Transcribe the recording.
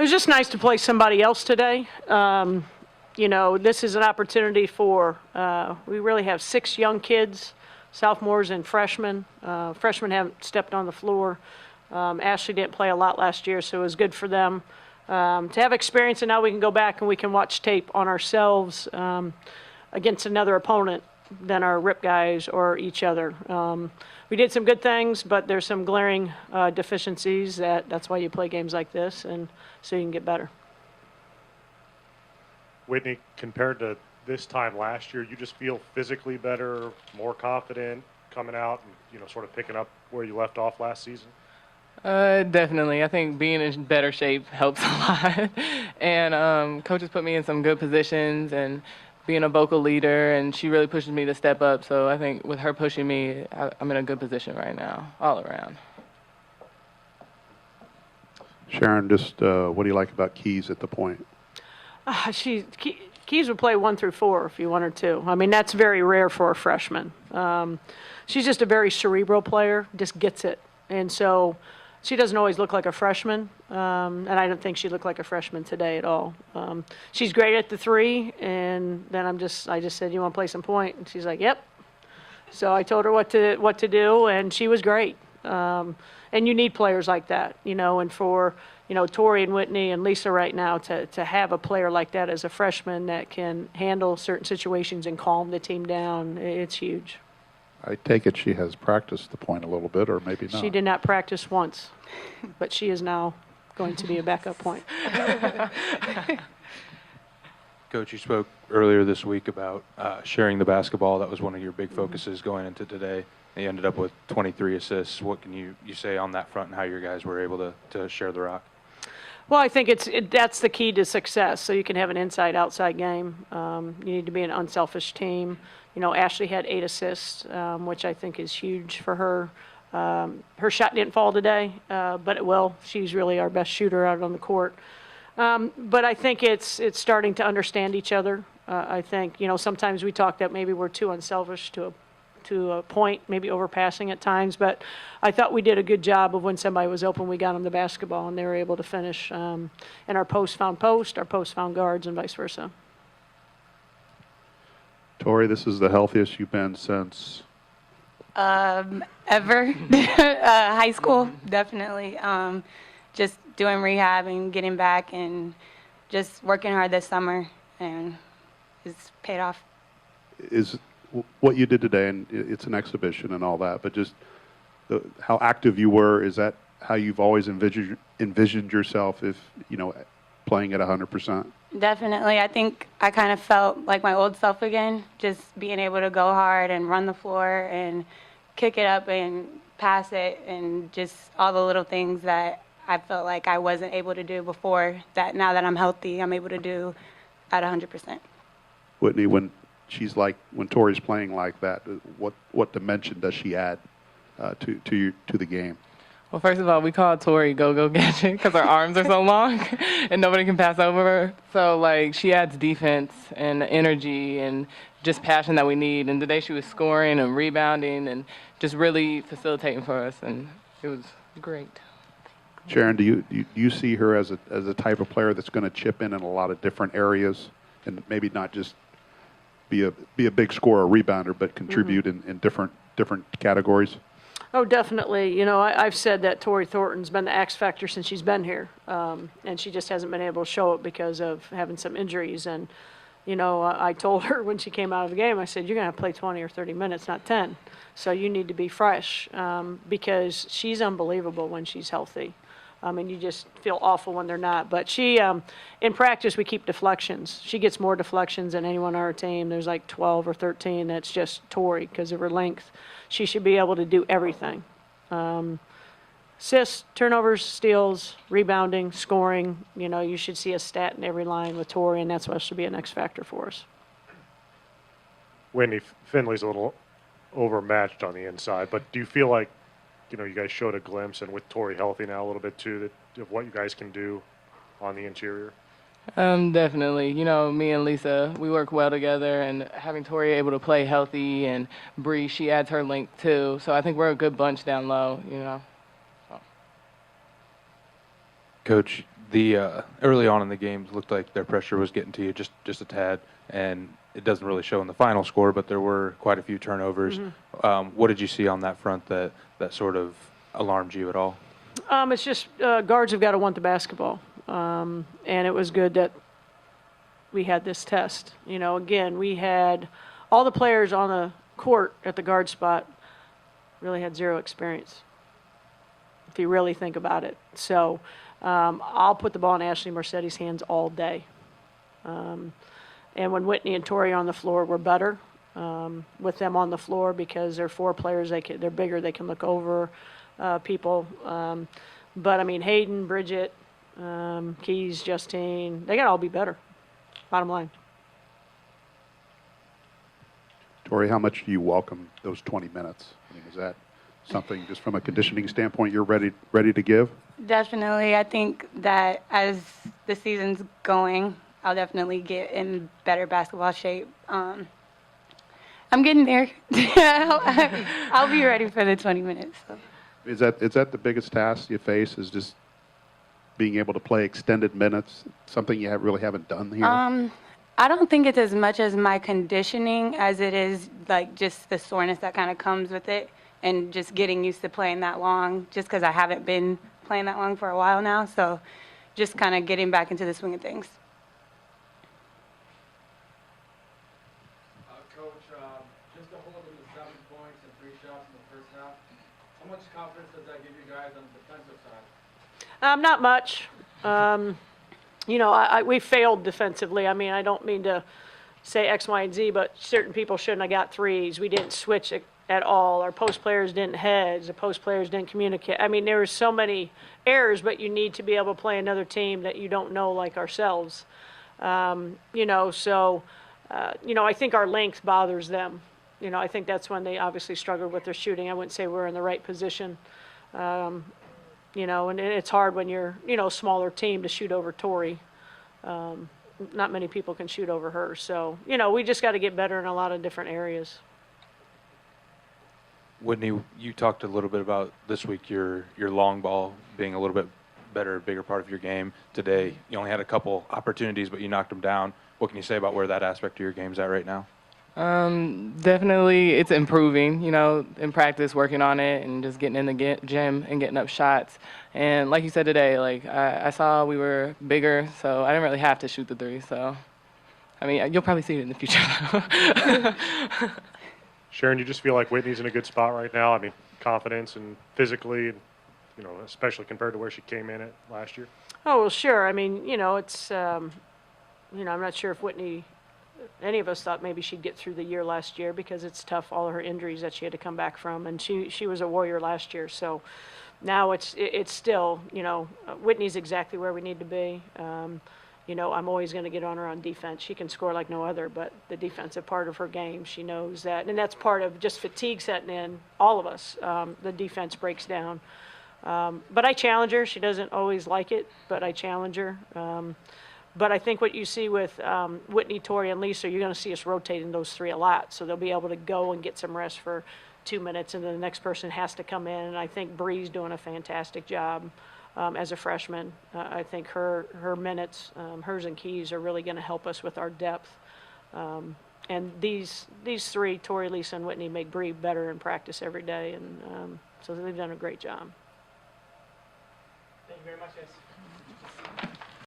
was just nice to play somebody else today. This is an opportunity for, we really have 6 young kids, sophomores and freshmen. Freshmen haven't stepped on the floor. Ashley didn't play a lot last year, so it was good for them to have experience, and now we can go back and we can watch tape on ourselves against another opponent than our RIP guys or each other. We did some good things, but there's some glaring deficiencies. That's why you play games like this, and so you can get better. Whitney, compared to this time last year, you just feel physically better, more confident coming out and, sort of picking up where you left off last season? Definitely. I think being in better shape helps a lot. And coaches put me in some good positions and being a vocal leader, and she really pushes me to step up. So I think with her pushing me, I'm in a good position right now, all around. Sharon, just what do you like about Keys at the point? Keys would play 1 through 4 if you wanted to. I mean, that's very rare for a freshman. She's just a very cerebral player, just gets it. And so she doesn't always look like a freshman, and I don't think she looked like a freshman today at all. She's great at the 3, and then I just said, you want to play some point? And she's like, yep. So I told her what to do, and she was great. And you need players like that, and for Tori and Whitney and Lisa right now to have a player like that as a freshman that can handle certain situations and calm the team down, it's huge. I take it she has practiced the point a little bit, or maybe not. She did not practice once, but she is now going to be a backup point. Coach, you spoke earlier this week about sharing the basketball. That was one of your big focuses going into today. You ended up with 23 assists. What can you say on that front and how your guys were able to share the rock? Well, I think that's the key to success. So you can have an inside-outside game. You need to be an unselfish team. Ashley had 8 assists, which I think is huge for her. Her shot didn't fall today, but it will. She's really our best shooter out on the court. But I think it's starting to understand each other. I think sometimes we talk that maybe we're too unselfish to a point, maybe overpassing at times, but I thought we did a good job of when somebody was open, we got them the basketball, and they were able to finish. And our post found post, our post found guards, and vice versa. Tori, this is the healthiest you've been since? Ever. High school, definitely. Just doing rehab and getting back and just working hard this summer, and it's paid off. Is what you did today, and it's an exhibition and all that, but just how active you were, is that how you've always envisioned yourself if, playing at 100%? Definitely. I think I kind of felt like my old self again, just being able to go hard and run the floor and kick it up and pass it, and just all the little things that I felt like I wasn't able to do before, that now that I'm healthy, I'm able to do at 100%. Whitney, when Tori's playing like that, what dimension does she add to the game? Well, first of all, we call Tori Go-Go Gadget because her arms are so long and nobody can pass over her. So, she adds defense and energy and just passion that we need. And today she was scoring and rebounding and just really facilitating for us, and it was great. Sharon, do you see her as a type of player that's going to chip in a lot of different areas and maybe not just be a big scorer, rebounder, but contribute in different categories? Oh, definitely. I've said that Tori Thornton's been the X factor since she's been here, and she just hasn't been able to show it because of having some injuries. And, I told her when she came out of the game, I said, you're going to have to play 20 or 30 minutes, not 10. So you need to be fresh because she's unbelievable when she's healthy. And you just feel awful when they're not. But she, in practice, we keep deflections. She gets more deflections than anyone on our team. There's 12 or 13. That's just Tori because of her length. She should be able to do everything. Assists, turnovers, steals, rebounding, scoring. You should see a stat in every line with Tori, and that's what should be an X factor for us. Whitney, Findlay's a little overmatched on the inside, but do you feel like you guys showed a glimpse, and with Tori healthy now a little bit too, of what you guys can do on the interior? Definitely. Me and Lisa, we work well together, and having Tori able to play healthy and Bree, she adds her length too. So I think we're a good bunch down low, So. Coach, The early on in the games looked like their pressure was getting to you just a tad, and it doesn't really show in the final score, but there were quite a few turnovers. What did you see on that front that sort of alarmed you at all? It's just guards have got to want the basketball, and it was good that we had this test. You know, again, we had all the players on the court at the guard spot really had zero experience, if you really think about it. So I'll put the ball in Ashley Mercedi's hands all day. And when Whitney and Tori are on the floor, we're better with them on the floor because they're four players. They're bigger. They can look over people. But, I mean, Hayden, Bridget, Keys, Justine, they got to all be better, bottom line. Tori, how much do you welcome those 20 minutes? I mean, is that something just from a conditioning standpoint you're ready to give? Definitely. I think that as the season's going, I'll definitely get in better basketball shape. I'm getting there. I'll be ready for the 20 minutes. So. Is that the biggest task you face, is just being able to play extended minutes, something you really haven't done here? I don't think it's as much as my conditioning as it is like just the soreness that kind of comes with it and just getting used to playing that long just because I haven't been playing that long for a while now. So just kind of getting back into the swing of things. Coach, just to hold them to 7 points and 3 shots in the first half, how much confidence does that give you guys on the defensive side? Not much. You know, we failed defensively. I mean, I don't mean to say X, Y, and Z, but certain people shouldn't have got threes. We didn't switch at all. Our post players didn't hedge. The post players didn't communicate. I mean, there were so many errors, but you need to be able to play another team that you don't know like ourselves. You know, so, you know, I think our length bothers them. You know, I think that's when they obviously struggled with their shooting. I wouldn't say we're in the right position. You know, and it's hard when you're, you know, a smaller team to shoot over Tori. Not many people can shoot over her. So, you know, we just got to get better in a lot of different areas. Whitney, you talked a little bit about this week your long ball being a little bit better, bigger part of your game. Today, you only had a couple opportunities, but you knocked them down. What can you say about where that aspect of your game's at right now? Definitely it's improving, you know, in practice, working on it and just getting in the gym and getting up shots. And like you said today, like I saw we were bigger, so I didn't really have to shoot the three. So, I mean, you'll probably see it in the future. Sharon, you just feel like Whitney's in a good spot right now? I mean, confidence and physically, and, you know, especially compared to where she came in at last year? Oh, well, sure. I mean, you know, it's, you know, I'm not sure if Whitney, any of us thought maybe she'd get through the year last year because it's tough, all of her injuries that she had to come back from. And she was a warrior last year. So now it's still, you know, Whitney's exactly where we need to be. You know, I'm always going to get on her on defense. She can score like no other, but the defensive part of her game, she knows that. And that's part of just fatigue setting in, all of us. The defense breaks down. But I challenge her. She doesn't always like it, but I challenge her. But I think what you see with Whitney, Tori, and Lisa, you're going to see us rotating those three a lot. So they'll be able to go and get some rest for 2 minutes, and then the next person has to come in. And I think Bree's doing a fantastic job as a freshman. I think her minutes, hers and Keys, are really going to help us with our depth. And these three, Tori, Lisa, and Whitney, make Bree better in practice every day. And so they've done a great job. Thank you very much, guys.